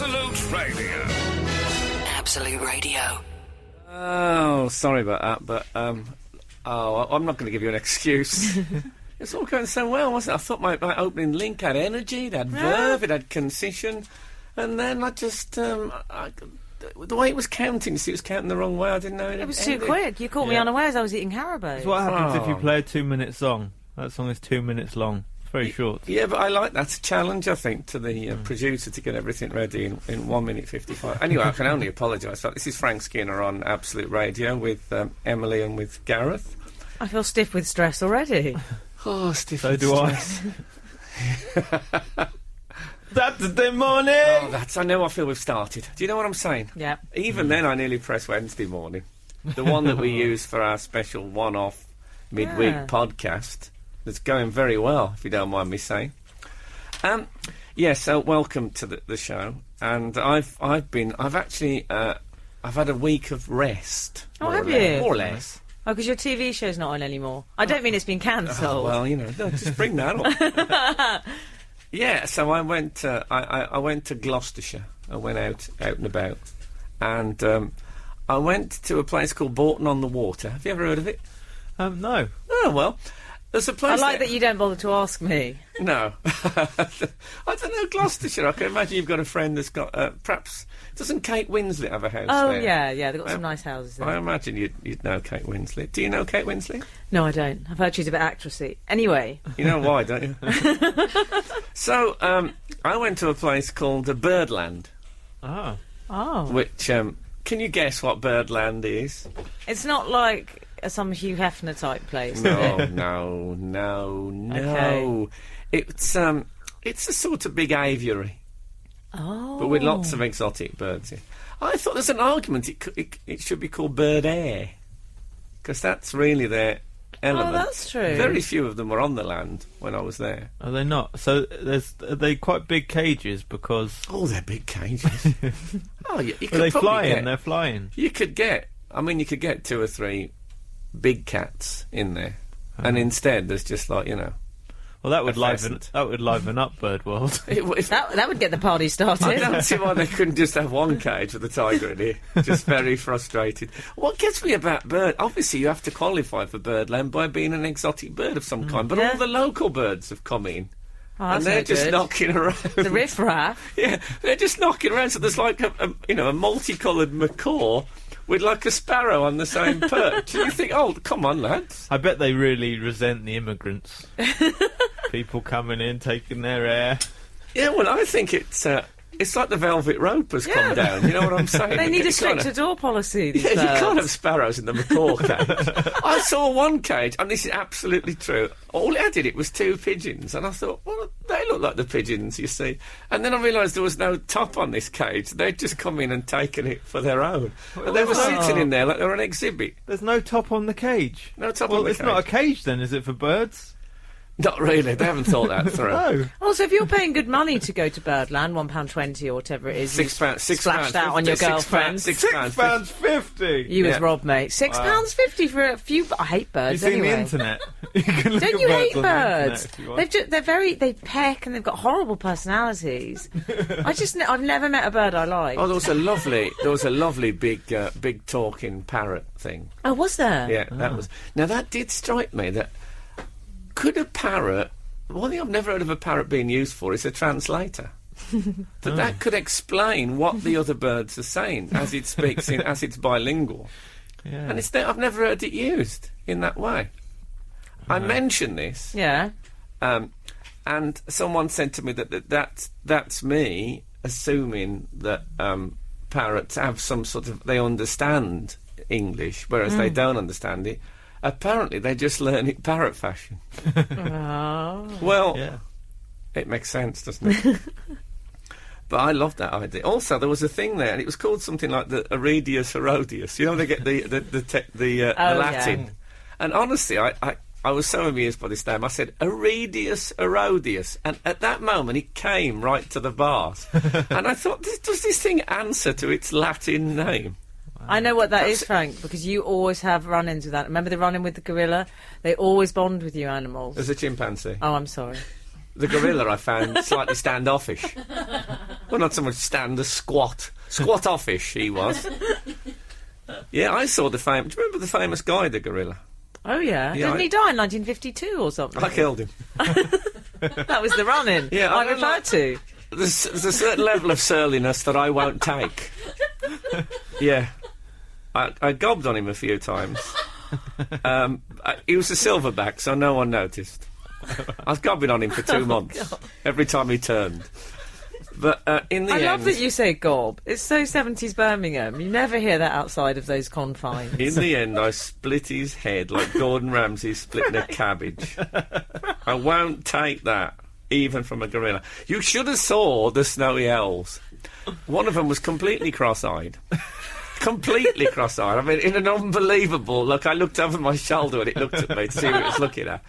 Absolute Radio. Absolute Radio. Oh, sorry about that, but I'm not going to give you an excuse. It's all going so well, wasn't it? I thought my opening link had energy, it had verve, it had concision, and then I just the way it was counting, see, it was counting the wrong way. I didn't know it. It was too quick. You caught me unawares. I was eating Haribo. That's what happens if you play a 2-minute song. That song is 2 minutes long. It's very short. Yeah, but I like that. It's a challenge, I think, to the producer to get everything ready in 1 minute 55. Anyway, I can only apologise. This is Frank Skinner on Absolute Radio with Emily and with Gareth. I feel stiff with stress already. Oh, stiff. So do I. Saturday morning! Oh, I know I feel we've started. Do you know what I'm saying? Yeah. Even then, I nearly press Wednesday morning. The one that we use for our special one-off midweek podcast. That's going very well, if you don't mind me saying. So welcome to the show. And I've actually had a week of rest. Oh, have you? More or less. Oh, because your TV show's not on anymore. I don't mean it's been cancelled. Well, just bring that up. Yeah, so I went. I went to Gloucestershire. I went out and about, and I went to a place called Bourton on the Water. Have you ever heard of it? No. Oh well, there's a place. I like that you don't bother to ask me. No, I don't know Gloucestershire. I can imagine you've got a friend that's got perhaps. Doesn't Kate Winslet have a house there? Yeah, they've got some nice houses there. I imagine you'd know Kate Winslet. Do you know Kate Winslet? No, I don't. I've heard she's a bit actressy. Anyway. You know why, don't you? So, I went to a place called Birdland. Oh. Which, can you guess what Birdland is? It's not like some Hugh Hefner type place, No. is it? No. Okay. It's a sort of big aviary. Oh. But with lots of exotic birds in. I thought there's an argument it should be called bird air, because that's really their element. Oh, that's true. Very few of them were on the land when I was there. Are they not? So are they quite big cages because... Oh, they're big cages. Oh, you could Are they probably flying? get... They're flying. You could get 2 or 3 big cats in there. And instead there's just like, Well, that would pheasant. liven up Bird World. That would get the party started. I don't see why they couldn't just have one cage with a tiger in it. Just very frustrated. What gets me about bird... Obviously, you have to qualify for Birdland by being an exotic bird of some kind, but all the local birds have come in. Oh, And they're just knocking around. The riffraff. Yeah, they're just knocking around. So there's like a multicoloured macaw with like a sparrow on the same perch. You think, oh, come on, lads. I bet they really resent the immigrants. People coming in, taking their air. Yeah, well, I think it's like the Velvet Rope has come down. You know what I'm saying? They need a You can't stricter door policy. Yeah, you can't have sparrows in the macaw cage. I saw one cage, and this is absolutely true. All it had in it was 2 pigeons, and I thought, well, they look like the pigeons, you see. And then I realised there was no top on this cage. They'd just come in and taken it for their own. And they were sitting in there like they were an exhibit. There's no top on the cage. No top on the cage. Well, it's not a cage then, is it, for birds? Not really. They haven't thought that through. No. Also, if you're paying good money to go to Birdland, £1.20 or whatever it is, £6. splashed out on your girlfriend. £6.50. You was robbed, mate. £6.50 for a few. I hate birds. You've seen anyway. the internet. You can look Don't at you birds hate on the birds? internet if you want. They peck and they've got horrible personalities. I've never met a bird I like. Oh, there was a lovely big talking parrot thing. Oh, was there? Yeah, that was. Now that did strike me that could a parrot. One thing I've never heard of a parrot being used for is a translator. That could explain what the other birds are saying as it speaks as it's bilingual. Yeah. And I've never heard it used in that way. I mentioned this. Yeah. And someone said to me that's me assuming that parrots have some sort of... They understand English, whereas they don't understand it. Apparently, they just learn it parrot fashion. Oh. Well, Yeah. it makes sense, doesn't it? But I love that idea. Also, there was a thing there, and it was called something like the Iridius Herodius. You know, they get the Latin. Yeah. And honestly, I was so amused by this name. I said, Iridius Herodius. And at that moment, it came right to the bars. And I thought, does this thing answer to its Latin name? I know what that is, Frank, because you always have run-ins with that. Remember the run-in with the gorilla? They always bond with you animals. As a chimpanzee. Oh, I'm sorry. The gorilla I found slightly standoffish. Well, not so much stand, a squat. Squat offish, he was. Yeah, I saw the famous... Do you remember the famous guy, the gorilla? Oh, yeah. Yeah, Didn't he die in 1952 or something? I killed him. That was the run-in Yeah, I I don't referred like- to. There's a certain level of surliness that I won't take. Yeah. I gobbed on him a few times. He was a silverback, so no one noticed. I was gobbing on him for 2 months. Every time he turned. But in the I end... love that you say gob. It's so 70s Birmingham. You never hear that outside of those confines. In the end, I split his head like Gordon Ramsay splitting a cabbage. I won't take that, even from a gorilla. You should have saw the snowy owls. One of them was completely cross-eyed. Completely cross-eyed. I mean, in an unbelievable look. I looked over my shoulder and it looked at me to see what it was looking at.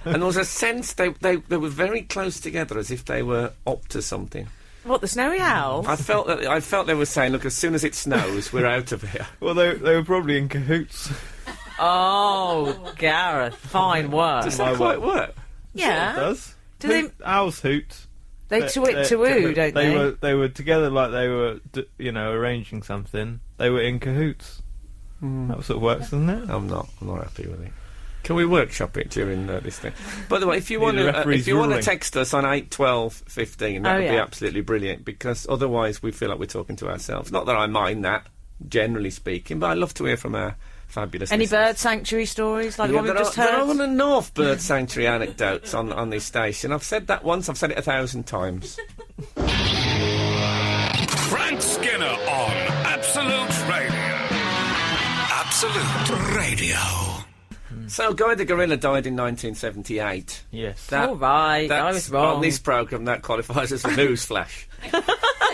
And there was a sense they were very close together, as if they were up to something. What, the snowy owl? I felt they were saying, look, as soon as it snows, we're out of here. Well, they were probably in cahoots. Oh, Gareth, fine work. Does that quite work? Yeah. It does. Do they- Owls hoot. They to-woo, don't they? They were together like they were, arranging something. They were in cahoots. That sort of works, doesn't it? I'm not happy with it. Can we workshop it during this thing? By the way, if you want the to, referee's ruling. text us on 8, 12, 15, that would be yeah. absolutely brilliant, because otherwise we feel like we're talking to ourselves. Not that I mind that, generally speaking, but I love to hear from our fabulous Any listeners. bird sanctuary stories like the one we've just There heard? are enough bird sanctuary anecdotes on this station. I've said that once, I've said it 1,000 times. Frank Skinner on Absolute Radio. Absolute Radio. So, Guy the Gorilla died in 1978. Yes. That- All right, I That's- was wrong. On this programme, that qualifies as a news flash.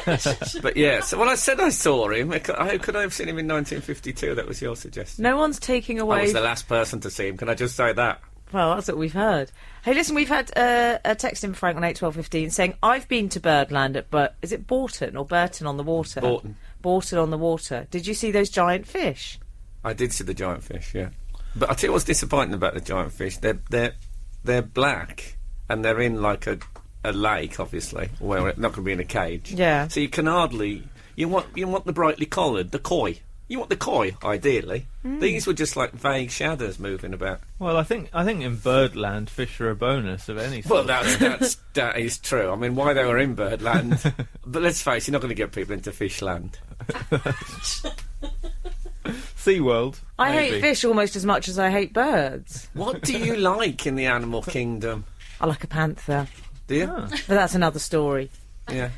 But yeah, so when I said I saw him, how could I have seen him in 1952? That was your suggestion. No one's taking I away... was the last person to see him. Can I just say that? Well, that's what we've heard. Hey, listen, we've had a text in Frank on 81215 saying, I've been to Birdland at, is it Bourton or Burton on the Water? Bourton. Bourton on the Water. Did you see those giant fish? I did see the giant fish, yeah. But I tell you what's disappointing about the giant fish. They're black, and they're in like a lake, obviously, where they're not going to be in a cage. Yeah. So you can hardly... You want the brightly coloured, the koi. You want the koi, ideally. These were just like vague shadows moving about. Well, I think in Birdland, fish are a bonus of any Well, sort. that is true. I mean, why they were in Birdland? But let's face it, you're not going to get people into Fishland. SeaWorld. I maybe. hate fish almost as much as I hate birds. What do you like in the animal kingdom? I like a panther. Do you? Ah. But that's another story. Yeah.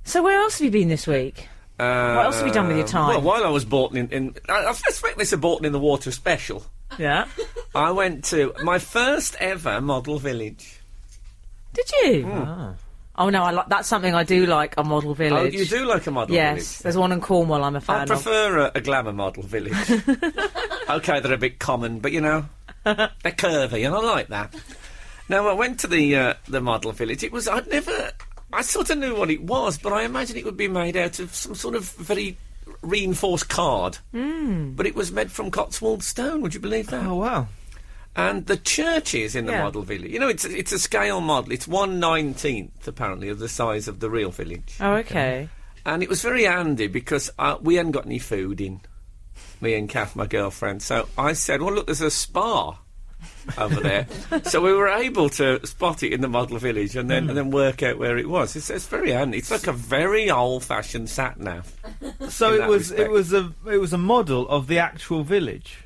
So where else have you been this week? What else have you done with your time? Well, while I was Bourton I suspect this a Bourton in the Water special. Yeah. I went to my first ever model village. Did you? Ah. Oh no, that's something I do like, a model village. Oh, you do like a model Yes, village? there's one in Cornwall I'm a I fan of. prefer a glamour model village. OK, they're a bit common, but, you know, they're curvy, and I like that. Now, I went to the model village. I sort of knew what it was, but I imagined it would be made out of some sort of very reinforced card. But it was made from Cotswold stone, would you believe that? Oh, wow. And the churches in the Yeah. model village, you know, it's a scale model. It's 1/19th, apparently, of the size of the real village. Oh, okay. And it was very handy because we hadn't got any food in, me and Kath, my girlfriend. So I said, well, look, there's a spa over there. So we were able to spot it in the model village and then work out where it was. It's very handy. It's like a very old-fashioned sat-nav. So in it that was respect. it was a model of the actual village.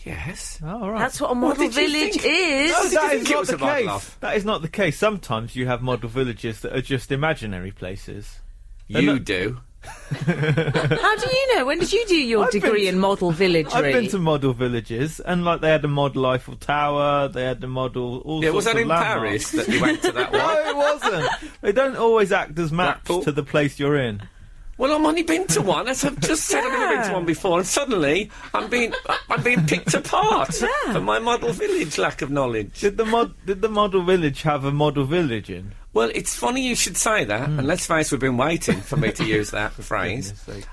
Yes. Oh, right. That's what a model did you village think? is. No, that did you is think it not was the a model case. of? That is not the case. Sometimes you have model villages that are just imaginary places. You do. How do you know? When did you do your I've been degree to- in model villagery? I've been to model villages, and like they had a model Eiffel Tower, they had the model all Yeah, sorts was that of in landmarks. Paris that you went to that one? No, it wasn't. They don't always act as maps Blackpool? to the place you're in. Well, I've only been to one, as I've just said. I've never been to one before, and suddenly I'm being picked apart for my model village lack of knowledge. Did the model village have a model village in? Well, it's funny you should say that, and let's face we've been waiting for me to use that phrase. Goodness sake.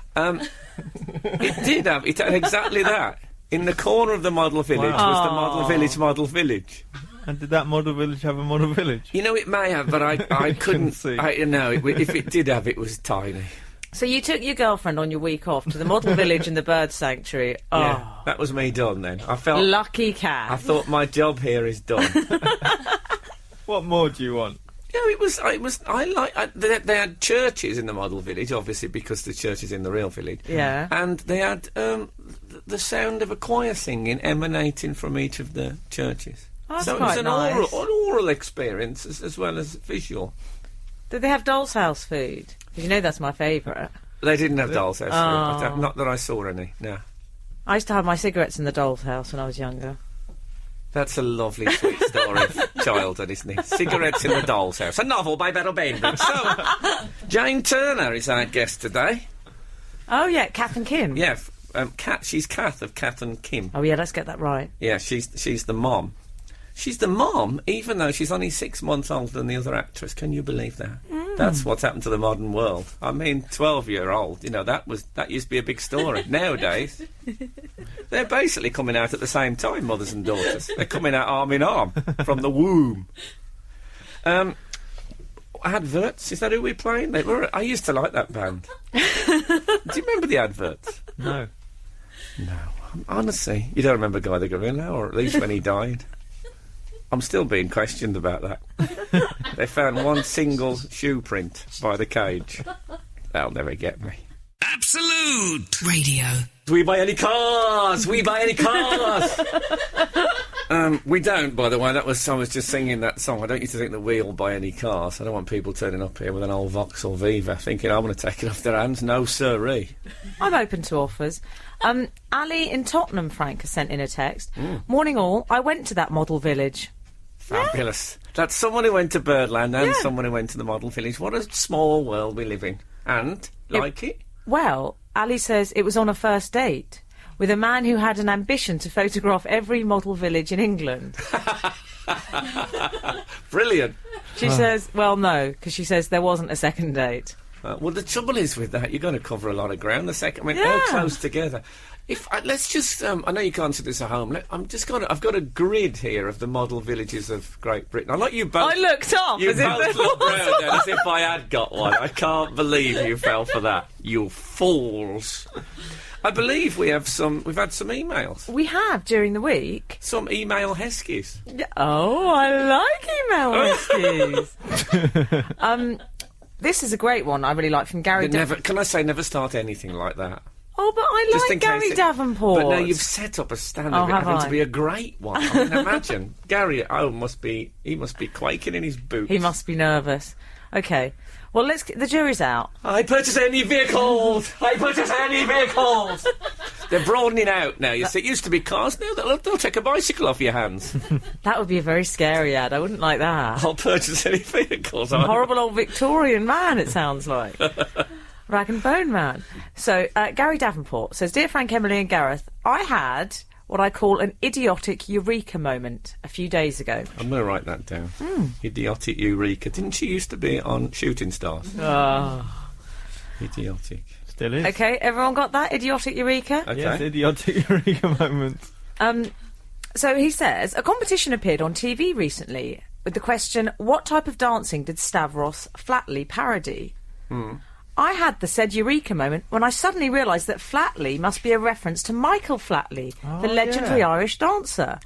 It had exactly that. In the corner of the model village was the model village. And did that model village have a model village? You know, it may have, but I couldn't see. If it did have, it was tiny. So you took your girlfriend on your week off to the model village and the bird sanctuary. Oh, Yeah, that was me done then. I felt. lucky cat. I thought my job here is done. What more do you want? No, they had churches in the model village, obviously, because the church is in the real village. Yeah. And they had the sound of a choir singing emanating from each of the churches. Oh, that's so it quite was an nice. oral experience as well as visual. Did they have doll's house food? Because you know that's my favourite. They didn't have doll's house food. Oh. Not that I saw any, no. I used to have my cigarettes in the doll's house when I was younger. That's a lovely, sweet story of childhood, isn't it? Cigarettes in the Doll's House. A novel by Beryl Bainbridge. So, Jane Turner is our guest today. Oh, yeah, Kath and Kim. Yeah, she's Kath of Kath and Kim. Oh, yeah, let's get that right. Yeah, she's the mom. She's the mom, even though she's only 6 months older than the other actress. Can you believe that? That's what's happened to the modern world. I mean, 12-year-old, you know, that used to be a big story. Nowadays, they're basically coming out at the same time, mothers and daughters. They're coming out arm in arm from the womb. Adverts, is that who we're playing? I used to like that band. Do you remember the Adverts? No. No. Honestly, you don't remember Guy the Gorilla, or at least when he died? I'm still being questioned about that. They found one single shoe print by the cage. They'll never get me. Absolute Radio. We buy any cars! We buy any cars! We don't, by the way. I was just singing that song. I don't used to think that we'll buy any cars. I don't want people turning up here with an old Vauxhall Viva thinking I'm going to take it off their hands. No, sirree. I'm open to offers. Ali in Tottenham, Frank, has sent in a text. Morning all, I went to that model village. Fabulous. That's someone who went to Birdland and someone who went to the model village. What a small world we live in. And, like it? Well, Ali says it was on a first date with a man who had an ambition to photograph every model village in England. Brilliant. She says, well, no, because she says there wasn't a second date. Well, the trouble is with that, you're going to cover a lot of ground. I mean, Yeah. how close together. Let's just. I know you can't see this at home. I've got a grid here of the model villages of Great Britain. I like you both. I looked up You as if both there looked was. round then as if I had got one. I can't believe you fell for that. You fools. I believe we've had some emails. We have during the week. Some email heskies. Oh, I like email whiskies. This is a great one I really like from Gary. Can I say never start anything like that? Oh, but I Just in like Gary case Davenport. But no, you've set up a standard Oh, of it have having I? to be a great one. I mean, imagine. Gary, he must be quaking in his boots. He must be nervous. Okay. Well, the jury's out. I purchase any vehicles! I purchase any vehicles! They're broadening out now, you see. It used to be cars, now they'll take a bicycle off your hands. That would be a very scary ad. I wouldn't like that. I'll purchase any vehicles. Horrible old Victorian man, it sounds like. Rag and bone man. So, Gary Davenport says, Dear Frank, Emily and Gareth, I had what I call an idiotic eureka moment a few days ago. I'm going to write that down. Idiotic Eureka. Didn't she used to be on Shooting Stars? Idiotic. Still is. Okay, everyone got that? Idiotic eureka? Okay. Yes, idiotic eureka moment. So he says, a competition appeared on TV recently with the question, what type of dancing did Stavros Flatley parody? I had the said eureka moment when I suddenly realised that Flatley must be a reference to Michael Flatley, the legendary yeah. Irish dancer.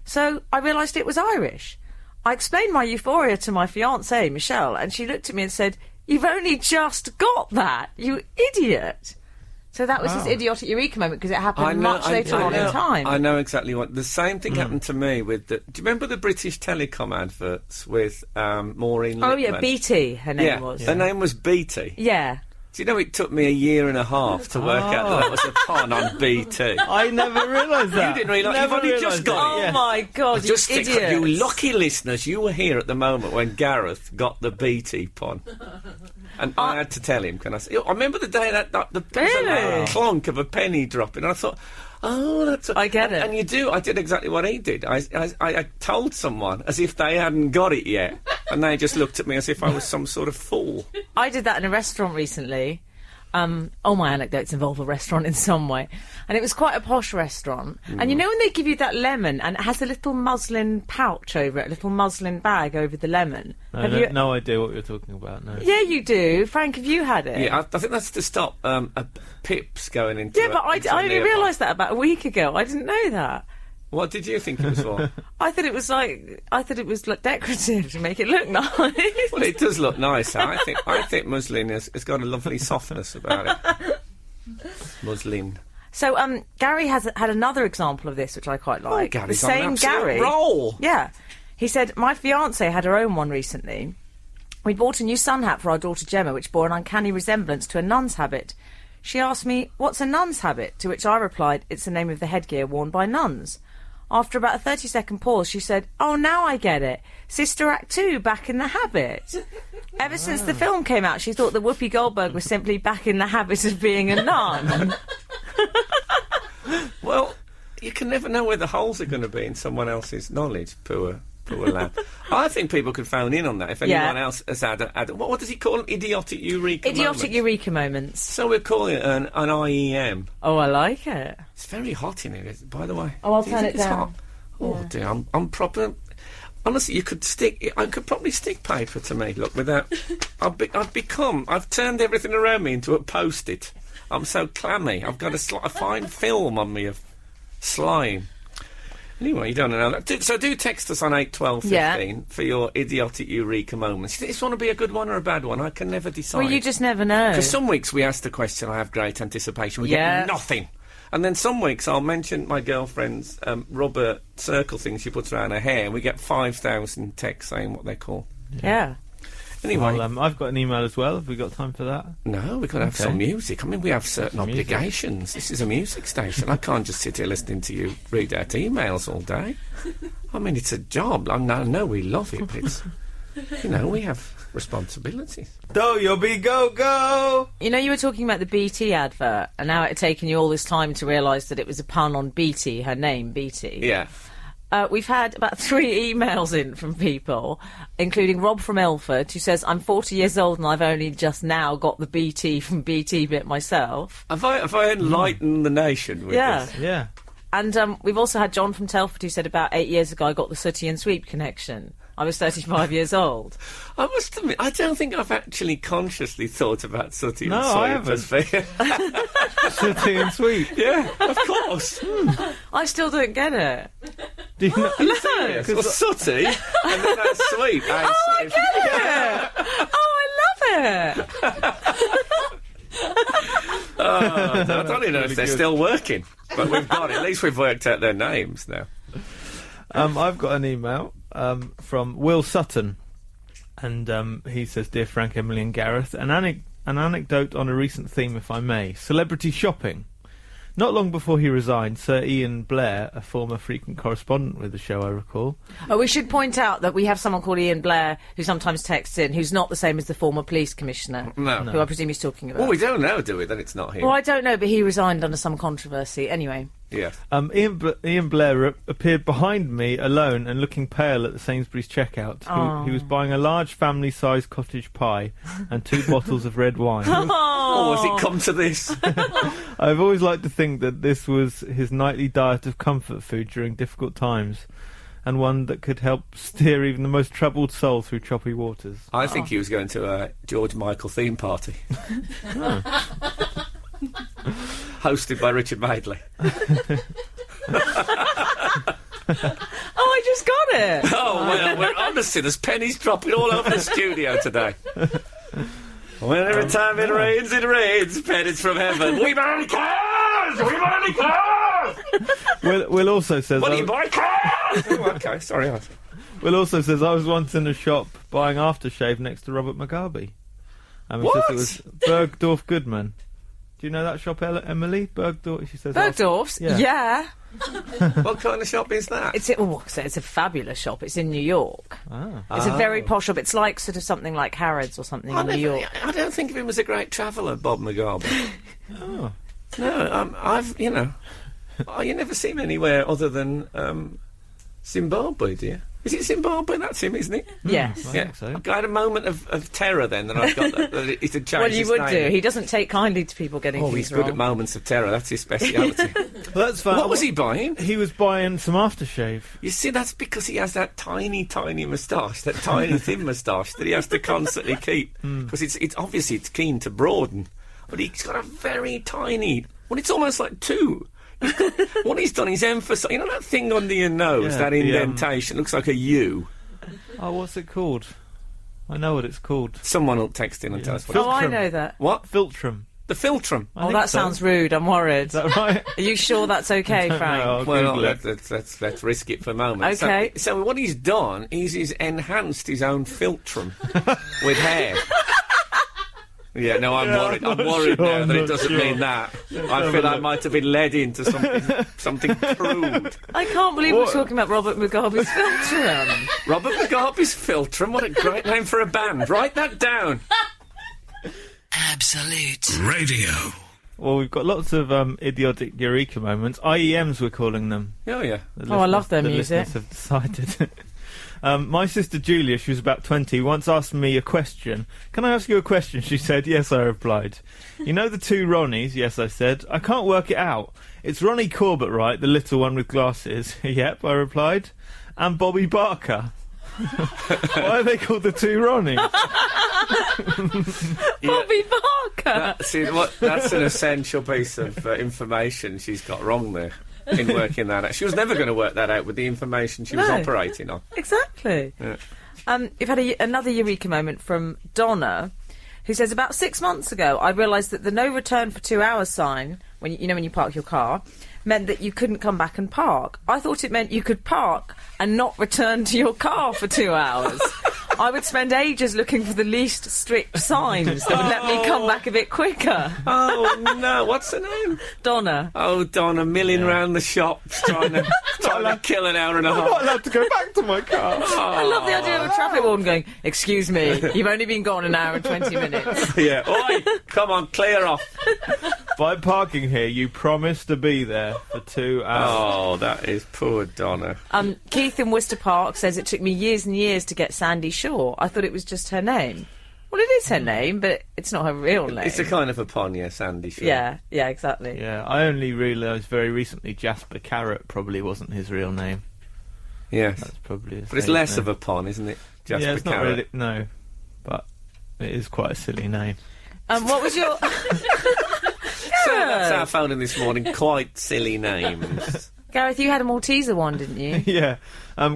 So I realised it was Irish. I explained my euphoria to my fiancée, Michelle, and she looked at me and said, you've only just got that, you idiot. So that was his idiotic eureka moment because it happened much later on in time. I know exactly what. The same thing happened to me with do you remember the British Telecom adverts with Maureen Oh, Lipman? yeah, BT, her name was. Her name was BT. Yeah. Do you know it took me a year and a half to work out that was a pun on BT? I never realised that. You didn't realise. You've Never only just realised got Oh it. Yes. my God, you Just think, idiots. you lucky listeners, you were here at the moment when Gareth got the BT pun. And I had to tell him, can I say? I remember the day that the Really? clunk of a penny dropping, and I thought, oh, that's... I get it. And you do. I did exactly what he did. I told someone as if they hadn't got it yet, and they just looked at me as if I was some sort of fool. I did that in a restaurant recently. All my anecdotes involve a restaurant in some way. And it was quite a posh restaurant. And you know when they give you that lemon and it has a little muslin pouch over it, a little muslin bag over the lemon? No idea what you're talking about, no. Yeah, you do. Frank, have you had it? Yeah, I think that's to stop pips going into Yeah, but I only realised that about a week ago. I didn't know that. What did you think it was for? I thought it was like decorative to make it look nice. Well, it does look nice. I think muslin has got a lovely softness about it. Muslin. So, Gary has had another example of this, which I quite like. Oh, the Gary's on an same absolute Gary. roll. Yeah. He said, my fiancée had her own one recently. We bought a new sun hat for our daughter Gemma, which bore an uncanny resemblance to a nun's habit. She asked me, what's a nun's habit? To which I replied, it's the name of the headgear worn by nuns. After about a 30-second pause, she said, oh, now I get it. Sister Act 2, back in the habit. Ever since the film came out, she thought that Whoopi Goldberg was simply back in the habit of being a nun. Well, you can never know where the holes are going to be in someone else's knowledge, poor lad. I think people could phone in on that if anyone else has had what does he call them? Idiotic eureka Idiotic eureka moments. So we're calling it an IEM. Oh, I like it. It's very hot in here, by the way. Oh, I'll Do you turn think it it's down. hot? Oh, dear, I'm proper... Honestly, I could probably stick paper to me, look, without... I've turned everything around me into a Post-it. I'm so clammy. I've got a fine film on me of slime. Anyway, you don't know that. So do text us on 81215 for your idiotic eureka moments. You think this one will be a good one or a bad one? I can never decide. Well, you just never know. Because some weeks we ask the question, I have great anticipation. We get nothing. And then some weeks I'll mention my girlfriend's rubber circle thing she puts around her hair, and we get 5,000 texts saying what they're called. Yeah. Anyway. Well, I've got an email as well. Have we got time for that? No, we've got to have some music. I mean, we have certain obligations. This is a music station. I can't just sit here listening to you read out emails all day. I mean, it's a job. I know we love it, but it's, we have responsibilities. Do your big go! You know, you were talking about the BT advert, and now it had taken you all this time to realise that it was a pun on BT, her name, BT. Yeah. We've had about 3 emails in from people, including Rob from Ilford, who says, I'm 40 years old and I've only just now got the BT from BT bit myself. Have I enlightened the nation with this? Yeah. And we've also had John from Telford, who said about 8 years ago I got the Sooty and Sweep connection. I was 35 years old. I must admit, I don't think I've actually consciously thought about Sooty and Sweep. No, I haven't. Sooty and Sweep. Yeah, of course. I still don't get it. Do you know? Well, Sooty, and then that's Sweep. Oh, I get it! Oh, I love it! I don't even know if they're still working, but we've got it. At least we've worked out their names now. I've got an email from Will Sutton, and he says, Dear Frank, Emily and Gareth, an anecdote on a recent theme, if I may. Celebrity shopping. Not long before he resigned, Sir Ian Blair, a former frequent correspondent with the show, I recall. Oh, we should point out that we have someone called Ian Blair who sometimes texts in, who's not the same as the former police commissioner. No. Who I presume he's talking about. Well, we don't know, do we, that it's not him? Well, I don't know, but he resigned under some controversy. Anyway. Yeah. Ian Blair appeared behind me alone and looking pale at the Sainsbury's checkout. He was buying a large family-sized cottage pie and 2 bottles of red wine. Oh, has it come to this? I've always liked to think that this was his nightly diet of comfort food during difficult times, and one that could help steer even the most troubled soul through choppy waters. I think he was going to a George Michael theme party. Hosted by Richard Madeley. Oh, I just got it! Oh, well, we're honestly, there's pennies dropping all over the studio today. Well, every time it rains, pennies from heaven. We buy cars! We buy cars! Will also says... What do you buy cars? Oh, okay, sorry. Will also says, I was once in a shop buying aftershave next to Robert Mugabe. What? Says it was Bergdorf Goodman. Do you know that shop, Emily? Bergdorf? She says. Bergdorf's? Yeah. What kind of shop is that? It's a fabulous shop. It's in New York. Ah. It's a very posh shop. It's like sort of something like Harrods or something in New York. I don't think of him as a great traveller, Bob Mugabe. Oh. No, you never see him anywhere other than Zimbabwe, do you? Is it Zimbabwe? That's him, isn't it? Yes. I Yeah. think so. I had a moment of terror then that I got that it had changed Well, you his would name. do. He doesn't take kindly to people getting Oh, things he's good wrong. at moments of terror. That's his speciality. Well, that's fine. What was he buying? He was buying some aftershave. You see, that's because he has that tiny, tiny moustache, that tiny, thin moustache that he has to constantly keep. Because it's obviously it's keen to broaden. But he's got a very tiny... Well, it's almost like two. What he's done is emphasise... You know that thing under your nose, Yeah, that the, indentation? Looks like a U. Oh, what's it called? I know what it's called. Someone will text in and tell us what Oh, I Filtrum. know that. What? Filtrum. The Filtrum. I Oh, think that so. sounds rude. I'm worried. Is that right? Are you sure that's okay, Frank? No, I'll Well, Google it. let's risk it for a moment. Okay. So what he's done is he's enhanced his own Filtrum with hair. Yeah, no, I'm worried. I'm worried sure, now I'm that it not doesn't sure. mean that. I feel I might have been led into something crude. I can't believe we're talking about Robert Mugabe's Filtrum. Robert Mugabe's Filtrum. What a great name for a band. Write that down. Absolute Radio. Well, we've got lots of idiotic eureka moments. IEMs, we're calling them. Oh yeah. The Oh, I love their the music. listeners have decided. My sister Julia, she was about 20, once asked me a question. Can I ask you a question? She said. Yes, I replied. You know the two Ronnies? Yes, I said. I can't work it out. It's Ronnie Corbett, right? The little one with glasses. Yep, I replied. And Bobby Barker. Why are they called the two Ronnies? Bobby Barker. That's an essential piece of information she's got wrong there in working that out. She was never going to work that out with the information she was No. operating on. Exactly. Yeah. You've had another eureka moment from Donna, who says, about 6 months ago, I realised that the no return for 2 hours sign, when you park your car, meant that you couldn't come back and park. I thought it meant you could park and not return to your car for 2 hours. I would spend ages looking for the least strict signs that would let me come back a bit quicker. Oh no! What's her name? Donna. Oh, Donna, milling round the shops trying to kill an hour and a I'm not half. allowed to go back to my car. I love the idea of a traffic warden going, excuse me, you've only been gone an hour and 20 minutes. Yeah. Oi, come on, clear off. By parking here, you promised to be there for 2 hours. Oh, that is poor Donna. Keith in Worcester Park says it took me years and years to get Sandy Shaw. I thought it was just her name. Well, it is her name, but it's not her real name. It's a kind of a pun, yeah, Sandy Shaw. Yeah, exactly. Yeah, I only realised very recently Jasper Carrot probably wasn't his real name. Yes. That's probably his But it's stage less name. of a pun, isn't it? Jasper Yeah, it's not Carrot. really... No, but it is quite a silly name. What was your... So that's our phone in this morning. Quite silly names. Gareth, you had a Malteser one, didn't you? Yeah.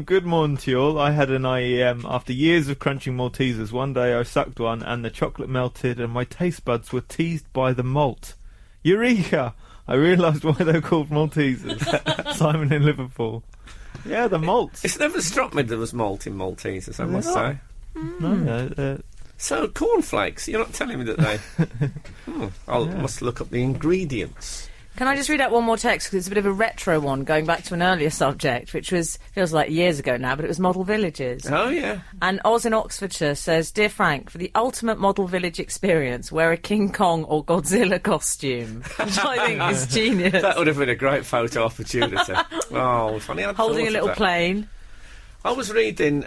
Good morning to you all. I had an IEM. After years of crunching Maltesers, one day I sucked one and the chocolate melted and my taste buds were teased by the malt. Eureka! I realised why they're called Maltesers. Simon in Liverpool. Yeah, the malt. It's never struck me there was malt in Maltesers, I must not? say. No, So, cornflakes, you're not telling me that they... must look up the ingredients. Can I just read out one more text, because it's a bit of a retro one, going back to an earlier subject, which feels like years ago now, but it was model villages. Oh, yeah. And Oz in Oxfordshire says, Dear Frank, for the ultimate model village experience, wear a King Kong or Godzilla costume, which I think is genius. That would have been a great photo opportunity. Oh, funny. I'd Holding thought a of little that. plane. I was reading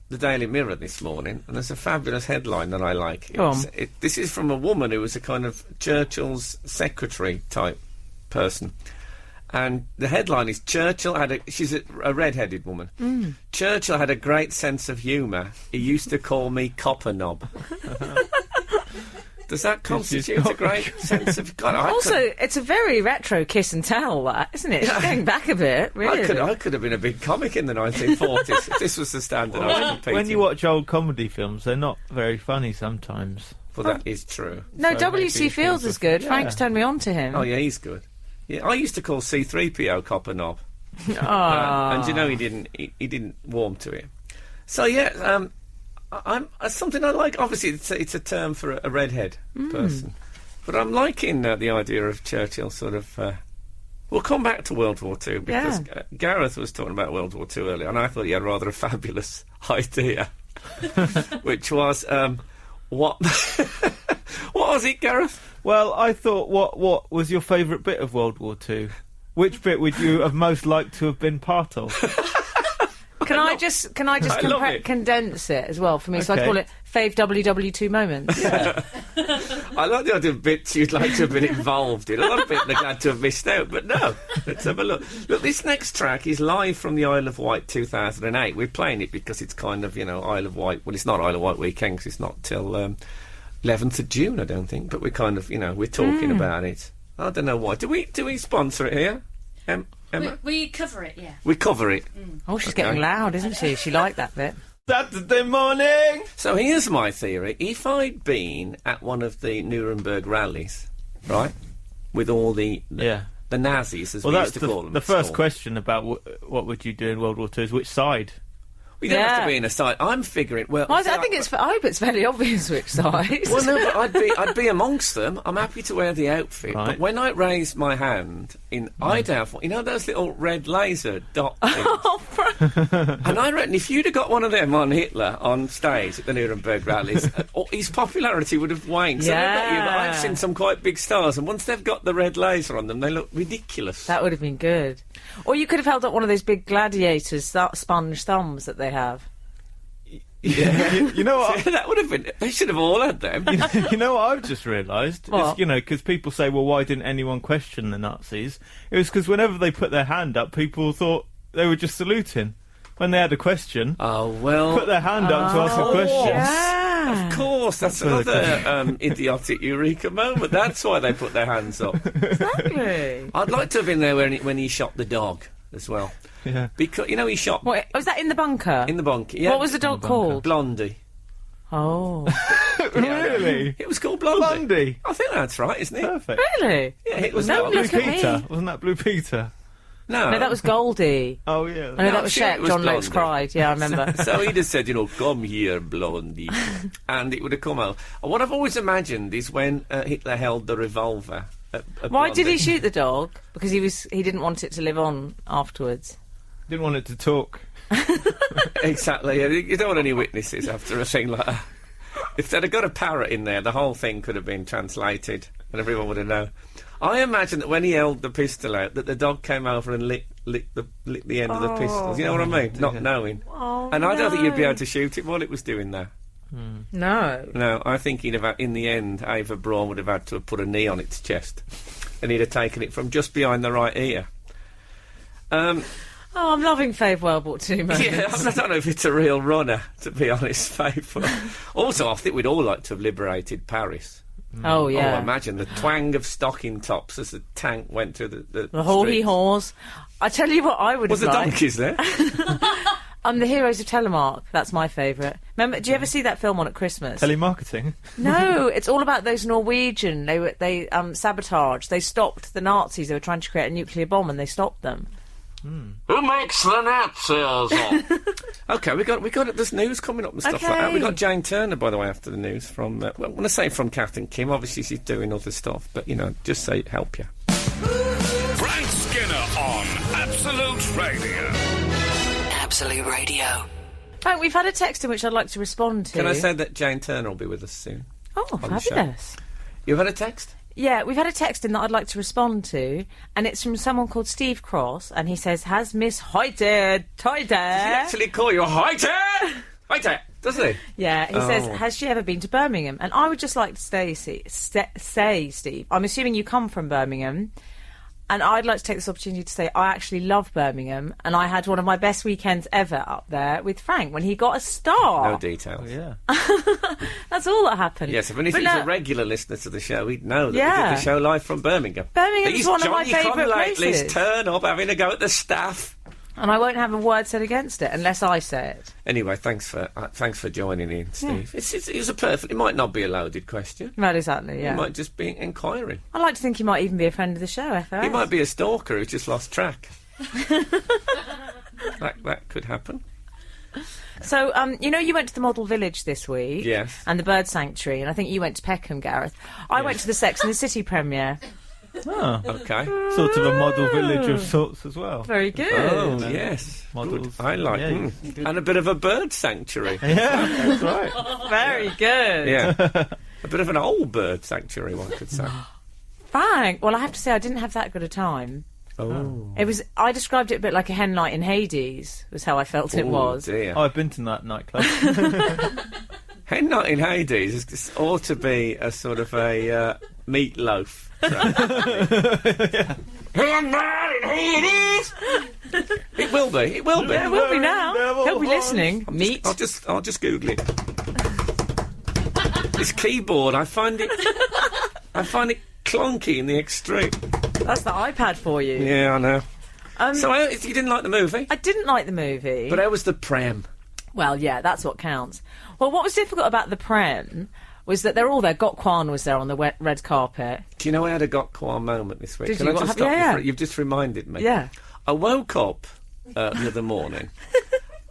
the Daily Mirror this morning, and there's a fabulous headline that I like. Go on. This is from a woman who was a kind of Churchill's secretary type person. And the headline is, she's a red-headed woman. Churchill had a great sense of humour. He used to call me Copper Knob. Does that constitute a great sense of... God, Also, it's a very retro kiss and tell, that, isn't it? It's going back a bit, really. I could have been a big comic in the 1940s if this was the standard I was competing. when you watch old comedy films, they're not very funny sometimes. Well, that is true. No, So W.C. maybe Fields things is good. yeah. Frank's turned me on to him. Oh, yeah, he's good. Yeah, I used to call C-3PO Copper Knob. Ah. And you know he didn't warm to it. So, yeah, I'm something I like. Obviously, it's a term for a redhead person. But I'm liking the idea of Churchill sort of... we'll come back to World War II, because Gareth was talking about World War II earlier, and I thought he had rather a fabulous idea, which was... what was it, Gareth? Well, I thought, what was your favourite bit of World War II? Which bit would you have most liked to have been part of? Can I just I love it. condense it as well for me? So I Okay. call it Fave WW2 moments. I like the idea of bits you'd like to have been involved in. A lot of bits they're glad to have missed out, but no. Let's have a look. Look, this next track is live from the Isle of Wight 2008. We're playing it because it's kind of, Isle of Wight. Well, it's not Isle of Wight weekend because it's not till 11th of June, I don't think. But we're kind of, we're talking about it. I don't know why. Do we sponsor it here, Emma? We cover it, yeah. We cover it. Oh, she's getting loud, isn't she? She liked that bit. Saturday morning. So here's my theory. If I'd been at one of the Nuremberg rallies, right, with all the Nazis, as Well, we that's used to call them. the at first school. question about what would you do in World War II is which side. We don't have Yeah. to be in a side. I'm figuring. Well, Well, see, I hope it's fairly obvious which side. Well, no, but I'd be amongst them. I'm happy to wear the outfit. Right. But when I raised my hand I'd have, those little red laser dot things? And I reckon if you'd have got one of them on Hitler on stage at the Nuremberg rallies, his popularity would have waned. So I bet you, but I've seen some quite big stars, and once they've got the red laser on them, they look ridiculous. That would have been good. Or you could have held up one of those big gladiators, sponge thumbs that they have. Yeah. You know what? That would have been. They should have all had them. You know what I've just realised? What? Because people say, well, why didn't anyone question the Nazis? It was because whenever they put their hand up, people thought they were just saluting. When they had a question, Oh well. put their hand up to ask a question. Yeah. Of course, that's another idiotic eureka moment. That's why they put their hands up. Exactly. I'd like to have been there when he shot the dog as well. Yeah. Because, he shot What, was that in the bunker? in the bunker. Yeah. What was the dog called? Blondie. Oh. Really? It was called Blondie. Blondie. I think that's right, isn't it? Perfect. Really? Yeah, it was Don't Blue look at me. Peter. Wasn't that Blue Peter? No. No, that was Goldie. Oh, yeah. I know No, that was sure Shep. it was John Lokes Blondie. cried. Yeah, I remember. So he'd have said, come here, Blondie. And it would have come out. And what I've always imagined is when Hitler held the revolver at Why did Blondie. he shoot the dog? Because he didn't want it to live on afterwards. Didn't want it to talk. Exactly. Yeah, you don't want any witnesses after a thing like that. If they'd have got a parrot in there, the whole thing could have been translated and everyone would have known. I imagine that when he held the pistol out, that the dog came over and licked the end of the pistol. You know what I mean? Not knowing. Oh, And I don't think you'd be able to shoot it while it was doing that. No. No, I think he'd have, in the end, Ava Braun would have had to have put a knee on its chest. And he'd have taken it from just behind the right ear. Oh, I'm loving Fave World War II moments. Yeah, I don't know if it's a real runner, to be honest, Faithful. Also, I think we'd all like to have liberated Paris. Oh, Oh, yeah. imagine the twang of stocking tops as the tank went through the The hoary streets. haws. I tell you what I would Was have the liked. donkeys there? The Heroes of Telemark. That's my favourite. Remember, do you ever see that film on at Christmas? Telemarketing. No, it's all about those Norwegian. They sabotaged. They stopped the Nazis. They were trying to create a nuclear bomb, and they stopped them. Who makes the Nazis? Okay, we got. There's news coming up and stuff like that. We Okay. got Jane Turner, by the way, after the news from. When I say from Kath and Kim, obviously she's doing other stuff, but just say help you. Frank Skinner on Absolute Radio. Absolute Radio. Frank, we've had a text in which I'd like to respond to. Can I say that Jane Turner will be with us soon? Oh, the show? fabulous. You've had a text? Yeah, we've had a text in that I'd like to respond to, and it's from someone called Steve Cross, and he says, has Miss Hoyte, Does he actually call you Hoyte? Hoyte, does he? Yeah, he says, has she ever been to Birmingham? And I would just like to say, Steve, I'm assuming you come from Birmingham, and I'd like to take this opportunity to say I actually love Birmingham, and I had one of my best weekends ever up there with Frank when he got a star. No details. Yeah. That's all that happened. Yes, if he But was no, a regular listener to the show, he'd know that we Yeah. did the show live from Birmingham. Birmingham's These one of my Johnny favourite Come Latelys places. turn up having a go at the staff. and I won't have a word said against it unless I say it. Anyway, thanks for joining in, Steve. It was a perfect. It might not be a loaded question. Right, exactly, It yeah. might just be inquiring. I like to think he might even be a friend of the show, FOS. He might be a stalker who's just lost track. that could happen. So, you went to the Model Village this week. Yes. And the Bird Sanctuary, and I think you went to Peckham, Gareth. I went to the Sex and the City premiere. Oh, Okay. sort of a model village of sorts as well. Very good. Oh yes, Models. Good. I like. Yeah, And a bit of a bird sanctuary. Yeah, that's right. Very good. Yeah. A bit of an old bird sanctuary, one could say. Frank, well, I have to say I didn't have that good a time. Oh. It was. I described it a bit like a hen night in Hades. Was how I felt it was. Dear. Oh, I've been to that nightclub. Hen Night in Hades ought to be a sort of a meatloaf. Hen Night in Hades. It will be. It will be. It will be now. He'll be listening. Meat. I'll just Google it. This keyboard, I find it clunky in the extreme. That's the iPad for you. Yeah, I know. So you didn't like the movie? I didn't like the movie. But how was the Prem? Well, yeah, that's what counts. Well, what was difficult about the Prem was that they're all there. Gok Kwan was there on the red carpet. Do you know I had a Gok Kwan moment this week? Did Can you? I What just happened? stop Yeah, you? yeah. You've just reminded me. Yeah. I woke up the other morning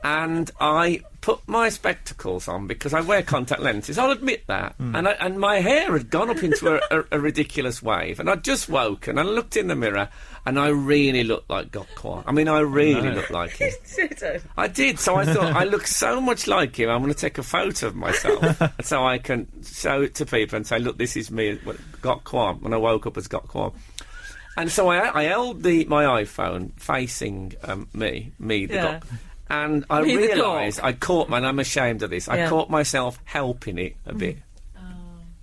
and I put my spectacles on because I wear contact lenses. I'll admit that. And my hair had gone up into a ridiculous wave. And I'd just woken and I looked in the mirror and I really looked like Gok Kwan. I mean, I really looked like him. I did. So I thought, I look so much like him, I'm going to take a photo of myself so I can show it to people and say, look, this is me, Gok Kwan, when I woke up as Gok Kwan. And so I held my iPhone facing me, the Gok. And I Me, the realised Gok. I caught, man, I'm ashamed of this, I caught myself helping it a bit.